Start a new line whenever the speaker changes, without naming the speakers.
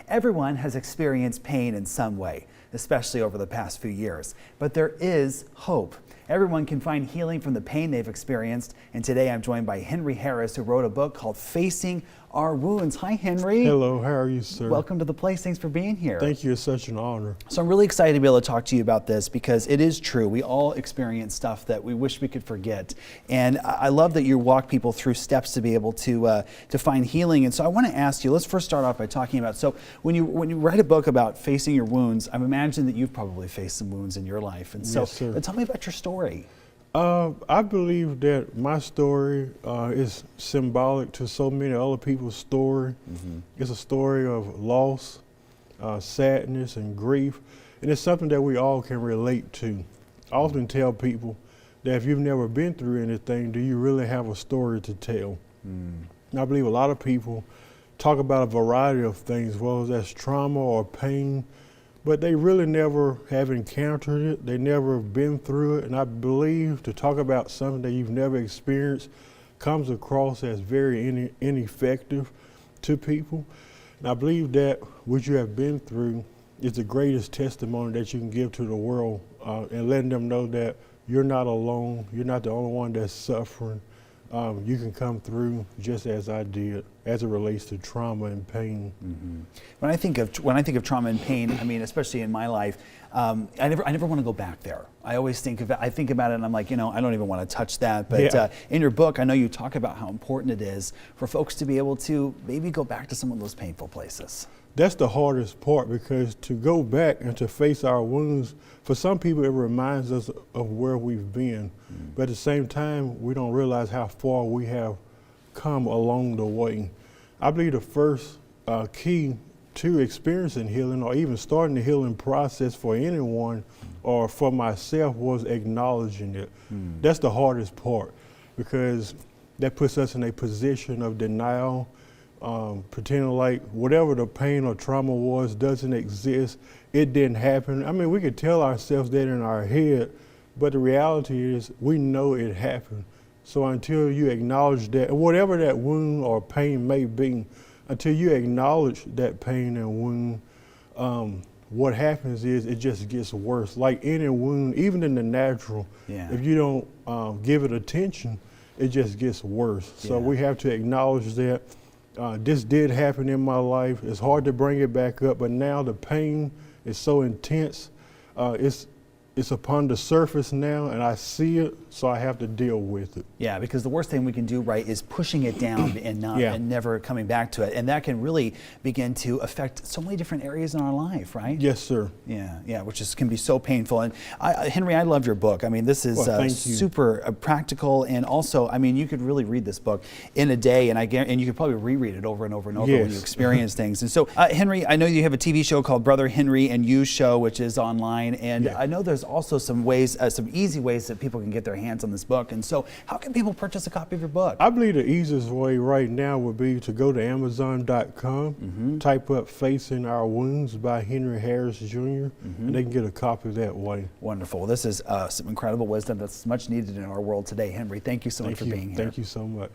Everyone has experienced pain in some way, especially over the past few years. But there is hope. Everyone can find healing from the pain they've experienced. And today I'm joined by Henry Harris, who wrote a book called Facing Our Wounds. Hi, Henry.
Hello, how are you, sir?
Welcome to the place. Thanks for being here.
Thank you. It's such an honor.
So I'm really excited to be able to talk to you about this because it is true. We all experience stuff that we wish we could forget. And I love that you walk people through steps to be able to find healing. And so I want to ask you, let's first start off by talking about, so when you write a book about facing your wounds, I imagine that you've probably faced some wounds in your life. And so
Yes, sir.
Tell me about your story.
I believe that my story is symbolic to so many other people's story. It's a story of loss, sadness, and grief. And it's something that we all can relate to. I often tell people that if you've never been through anything, do you really have a story to tell? And I believe a lot of people talk about a variety of things, whether that's trauma or pain, but they really never have encountered it. They never have been through it. And I believe to talk about something that you've never experienced comes across as very ineffective to people. And I believe that what you have been through is the greatest testimony that you can give to the world, and letting them know that you're not alone. You're not the only one that's suffering. You can come through just as I did, as it relates to trauma and pain.
When I think of trauma and pain, I mean, especially in my life, I never want to go back there. I always think about it and I'm like, I don't even want to touch that. But in your book, I know you talk about how important it is for folks to be able to maybe go back to some of those painful places.
That's the hardest part, because to go back and to face our wounds, for some people it reminds us of where we've been. But at the same time, we don't realize how far we have come along the way. I believe the first key to experiencing healing, or even starting the healing process for anyone or for myself, was acknowledging it. That's the hardest part, because that puts us in a position of denial, pretending like whatever the pain or trauma was doesn't exist. It didn't happen. I mean, we could tell ourselves that in our head, but the reality is we know it happened. So until you acknowledge that, whatever that wound or pain may be, until you acknowledge that pain and wound, what happens is it just gets worse. Like any wound, even in the natural, if you don't give it attention, it just gets worse. So we have to acknowledge that this did happen in my life. It's hard to bring it back up, but now the pain is so intense. It's upon the surface now, and I see it, so I have to deal with it.
Yeah, because the worst thing we can do, right, is pushing it down and never coming back to it. And that can really begin to affect so many different areas in our life, right?
Yes, sir.
Yeah, which can be so painful. And Henry, I love your book. I mean, this is super practical, and also, I mean, you could really read this book in a day, and you could probably reread it over and over and over when you experience things. And so, Henry, I know you have a TV show called Brother Henry and You Show, which is online, and I know there's also some ways, some easy ways that people can get their hands on this book. And so how can people purchase a copy of your book?
I believe the easiest way right now would be to go to Amazon.com, type up Facing Our Wounds by Henry Harris Jr., and they can get a copy that way.
Wonderful. Well, this is some incredible wisdom that's much needed in our world today. Henry, thank you so much for being here.
Thank you so much.